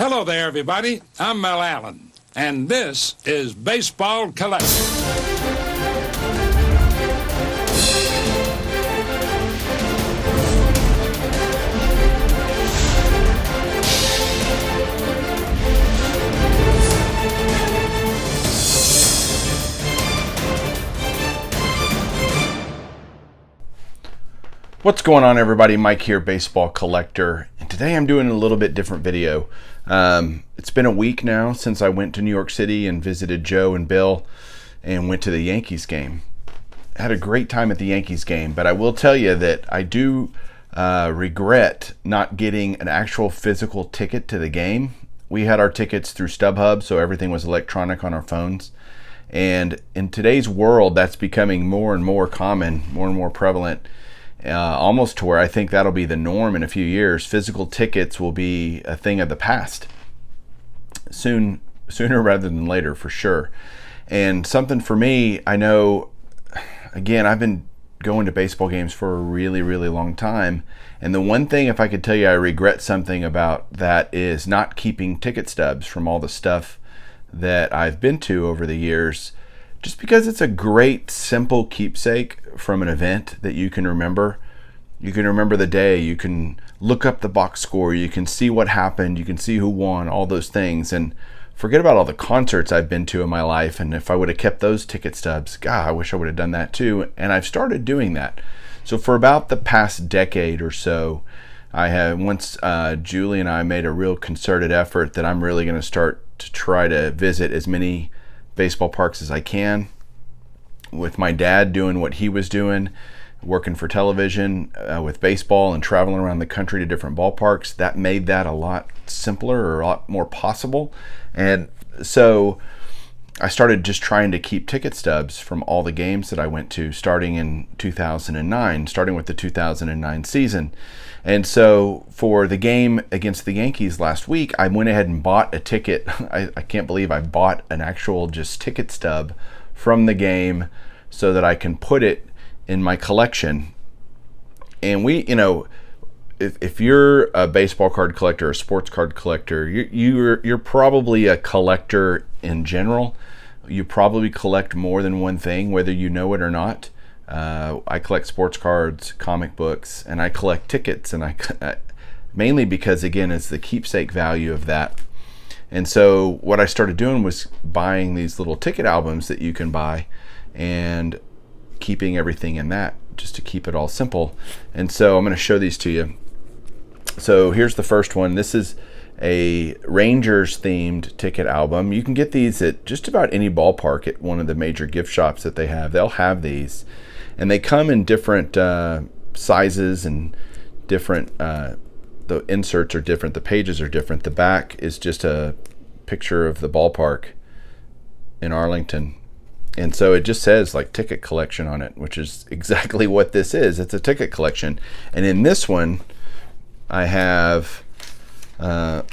Hello there, everybody. I'm Mel Allen, and this is Baseball Collector. What's going on, everybody? Mike here, Baseball Collector, and today I'm doing a little bit different video. It's been a week now since I went to New York City and visited Joe and Bill and went to the Yankees game. I had a great time at the Yankees game, but I will tell you that I do regret not getting an actual physical ticket to the game. We had our tickets through StubHub, so everything was electronic on our phones. And in today's world, that's becoming more and more common, more and more prevalent. Almost to where I think that'll be the norm in a few years. Physical tickets will be a thing of the past sooner rather than later, for sure. And something for me, I know, again, I've been going to baseball games for a really, really long time. And the one thing, if I could tell you I regret something about that, is not keeping ticket stubs from all the stuff that I've been to over the years. Just because it's a great, simple keepsake from an event that you can remember. You can remember the day, you can look up the box score, you can see what happened, you can see who won, all those things. And forget about all the concerts I've been to in my life, and if I would have kept those ticket stubs, God, I wish I would have done that too. And I've started doing that. So for about the past decade or so, I have, once Julie and I made a real concerted effort that I'm really going to start to try to visit as many baseball parks as I can, with my dad doing what he was doing, working for television with baseball and traveling around the country to different ballparks. That made that a lot simpler, or a lot more possible. And so I started just trying to keep ticket stubs from all the games that I went to starting in 2009, starting with the 2009 season. And so for the game against the Yankees last week, I went ahead and bought a ticket. I can't believe I bought an actual just ticket stub from the game so that I can put it in my collection. And we, you know, if you're a baseball card collector, a sports card collector, you're probably a collector in general. You probably collect more than one thing, whether you know it or not. I collect sports cards, comic books, and I collect tickets, and I mainly because, again, it's the keepsake value of that. And so what I started doing was buying these little ticket albums that you can buy and keeping everything in that, just to keep it all simple. And so I'm going to show these to you. So here's the first one. This is a Rangers themed ticket album. You can get these at just about any ballpark at one of the major gift shops that they have. They'll have these, and they come in different sizes and different, the inserts are different, the pages are different. The back is just a picture of the ballpark in Arlington. And so it just says like ticket collection on it, which is exactly what this is. It's a ticket collection. And in this one, I have, it's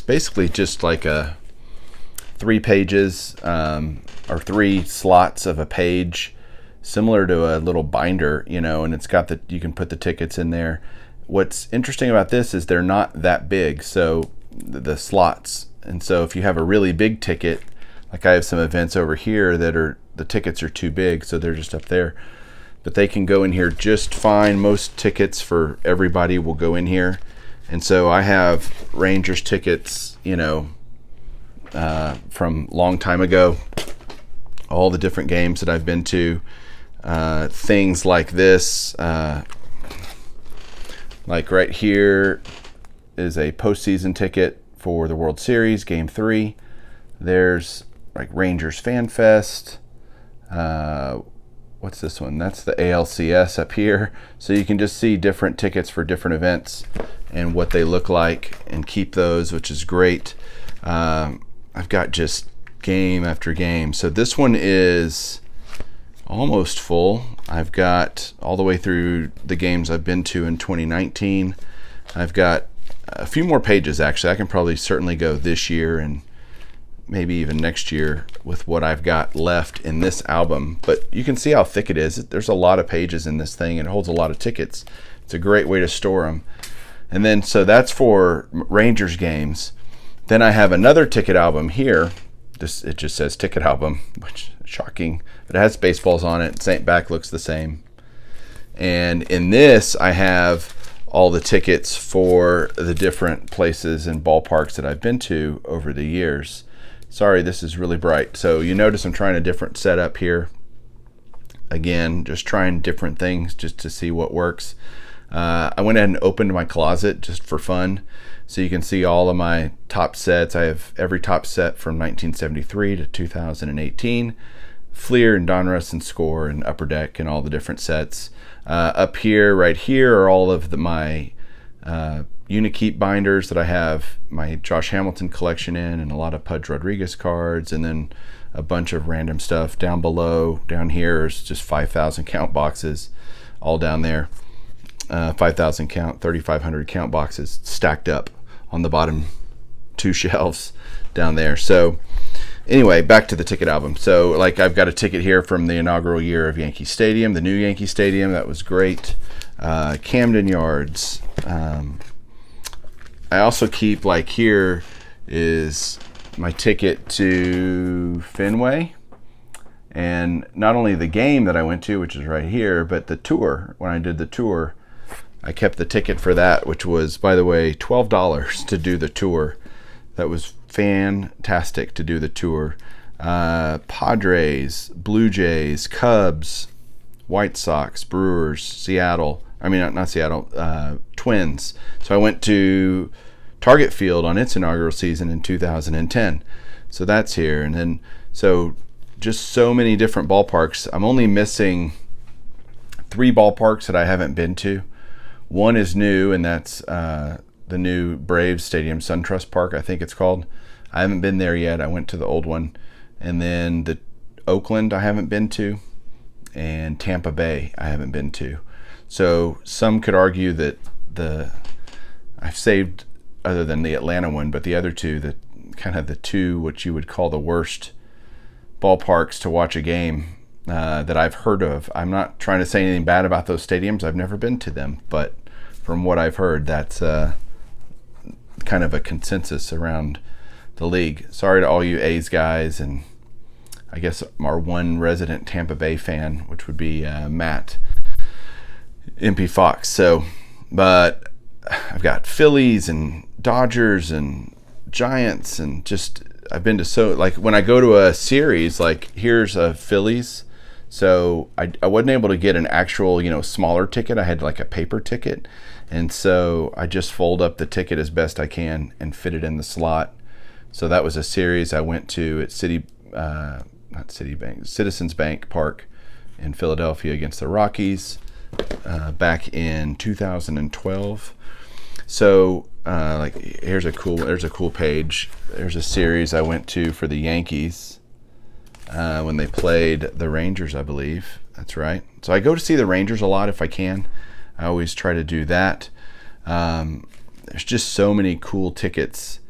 basically just like a 3 pages or 3 slots of a page, similar to a little binder, you know, and it's got the, you can put the tickets in there. What's interesting about this is they're not that big, so the slots. And so if you have a really big ticket, like I have some events over here that are, the tickets are too big, so they're just up there. But they can go in here just fine. Most tickets for everybody will go in here. And so I have Rangers tickets, you know, from long time ago, all the different games that I've been to, things like this, like right here is a postseason ticket for the World Series, Game 3. There's like Rangers Fan Fest. What's this one? That's the ALCS up here. So you can just see different tickets for different events and what they look like and keep those, which is great. I've got just game after game. So this one is almost full. I've got all the way through the games I've been to in 2019. I've got a few more pages, actually. I can probably certainly go this year and maybe even next year with what I've got left in this album. But you can see how thick it is. There's a lot of pages in this thing, and it holds a lot of tickets. It's a great way to store them. And then, so that's for Rangers games. Then I have another ticket album here. It just says ticket album, which is shocking. But it has baseballs on it. St. Back looks the same. And in this, I have all the tickets for the different places and ballparks that I've been to over the years. Sorry, this is really bright. So you notice I'm trying a different setup here. Again, just trying different things just to see what works. I went ahead and opened my closet just for fun. So you can see all of my top sets. I have every top set from 1973 to 2018. Fleer and Donruss and Score and Upper Deck and all the different sets. Up here, right here, are all of my Unikeep binders that I have my Josh Hamilton collection in, and a lot of Pudge Rodriguez cards, and then a bunch of random stuff down below. Down here is just 5,000 count boxes, all down there. 5,000 count, 3,500 count boxes stacked up on the bottom two shelves down there. So anyway, back to the ticket album. So like, I've got a ticket here from the inaugural year of Yankee Stadium, the new Yankee Stadium. That was great. Camden Yards. I also keep, like, here is my ticket to Fenway, and not only the game that I went to, which is right here, but the tour. When I did the tour, I kept the ticket for that, which was, by the way, $12 to do the tour. That was fantastic to do the tour. Padres, Blue Jays, Cubs, White Sox, Brewers, Seattle. I mean, not Seattle, Twins. So I went to Target Field on its inaugural season in 2010. So that's here. And then, so just so many different ballparks. I'm only missing 3 ballparks that I haven't been to. One is new, and that's the new Braves Stadium, SunTrust Park, I think it's called. I haven't been there yet. I went to the old one. And then the Oakland I haven't been to, and Tampa Bay I haven't been to. So some could argue that I've saved, other than the Atlanta one, but the other two, the kind of the two what you would call the worst ballparks to watch a game that I've heard of. I'm not trying to say anything bad about those stadiums. I've never been to them, but from what I've heard, that's kind of a consensus around the league. Sorry to all you A's guys, and I guess our one resident Tampa Bay fan, which would be Matt MP Fox. So, but I've got Phillies and Dodgers and Giants, and just I've been to, so like when I go to a series, like here's a Phillies. So I wasn't able to get an actual, smaller ticket. I had like a paper ticket. And so I just fold up the ticket as best I can and fit it in the slot. So that was a series I went to at Citizens Bank Park in Philadelphia against the Rockies back in 2012. So like there's a cool page. There's a series I went to for the Yankees when they played the Rangers, I believe. That's right. So I go to see the Rangers a lot if I can. I always try to do that. There's just so many cool tickets.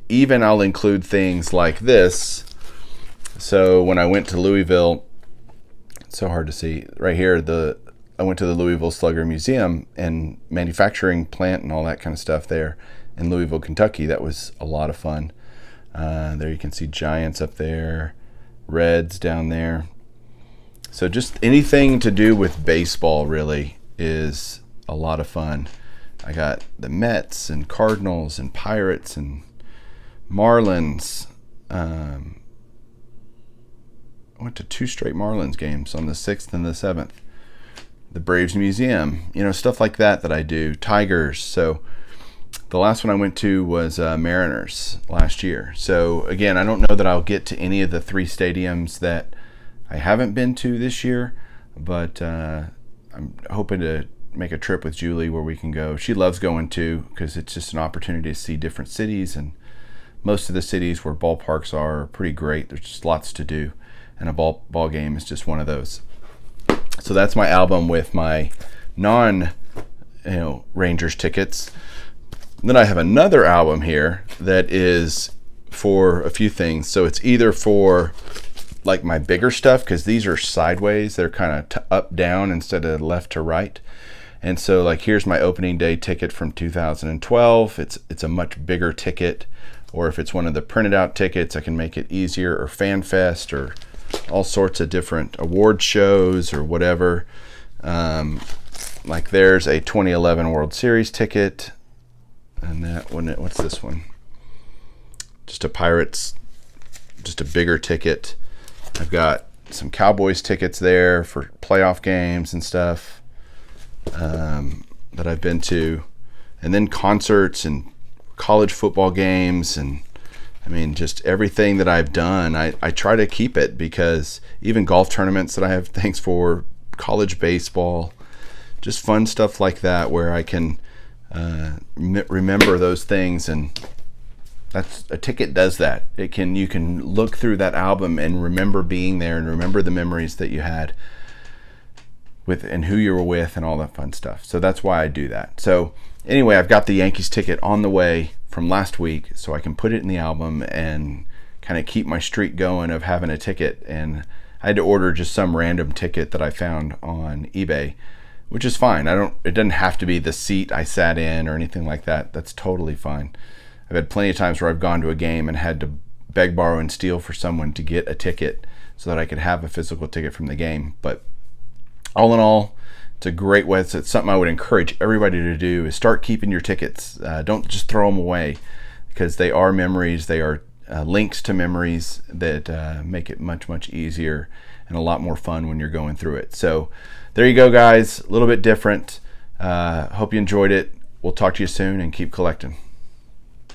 Even I'll include things like this. So when I went to Louisville, it's so hard to see right here. I went to the Louisville Slugger Museum and manufacturing plant and all that kind of stuff there in Louisville, Kentucky. That was a lot of fun. There you can see Giants up there, Reds down there. So just anything to do with baseball really is a lot of fun. I got the Mets and Cardinals and Pirates and Marlins. I went to 2 straight Marlins games on the 6th and the 7th. The Braves Museum, stuff like that I do. Tigers. So the last one I went to was Mariners last year. So again, I don't know that I'll get to any of the 3 stadiums that I haven't been to this year, but I'm hoping to make a trip with Julie where we can go. She loves going too, because it's just an opportunity to see different cities, and most of the cities where ballparks are pretty great. There's just lots to do, and a ball game is just one of those. So that's my album with my non-Rangers tickets. Then I have another album here that is for a few things. So it's either for like my bigger stuff, because these are sideways. They're kind of up down instead of left to right. And so like here's my opening day ticket from 2012. It's a much bigger ticket, or if it's one of the printed out tickets, I can make it easier, or FanFest, or all sorts of different award shows or whatever. Like there's a 2011 World Series ticket, and that one, what's this one? Just a Pirates, just a bigger ticket. I've got some Cowboys tickets there for playoff games and stuff that I've been to, and then concerts and college football games, and I mean just everything that I've done. I try to keep it, because even golf tournaments that I have things for, college baseball, just fun stuff like that where I can remember those things. And that's a ticket does that. You can look through that album and remember being there and remember the memories that you had with and who you were with and all that fun stuff. So that's why I do that. So anyway, I've got the Yankees ticket on the way from last week, so I can put it in the album and kind of keep my streak going of having a ticket. And I had to order just some random ticket that I found on eBay, which is fine. It doesn't have to be the seat I sat in or anything like that. That's totally fine. I've had plenty of times where I've gone to a game and had to beg, borrow, and steal for someone to get a ticket so that I could have a physical ticket from the game. But all in all, it's a great way. It's something I would encourage everybody to do, is start keeping your tickets. Don't just throw them away, because they are memories. They are links to memories that make it much, much easier and a lot more fun when you're going through it. So there you go, guys. A little bit different. Hope you enjoyed it. We'll talk to you soon, and keep collecting.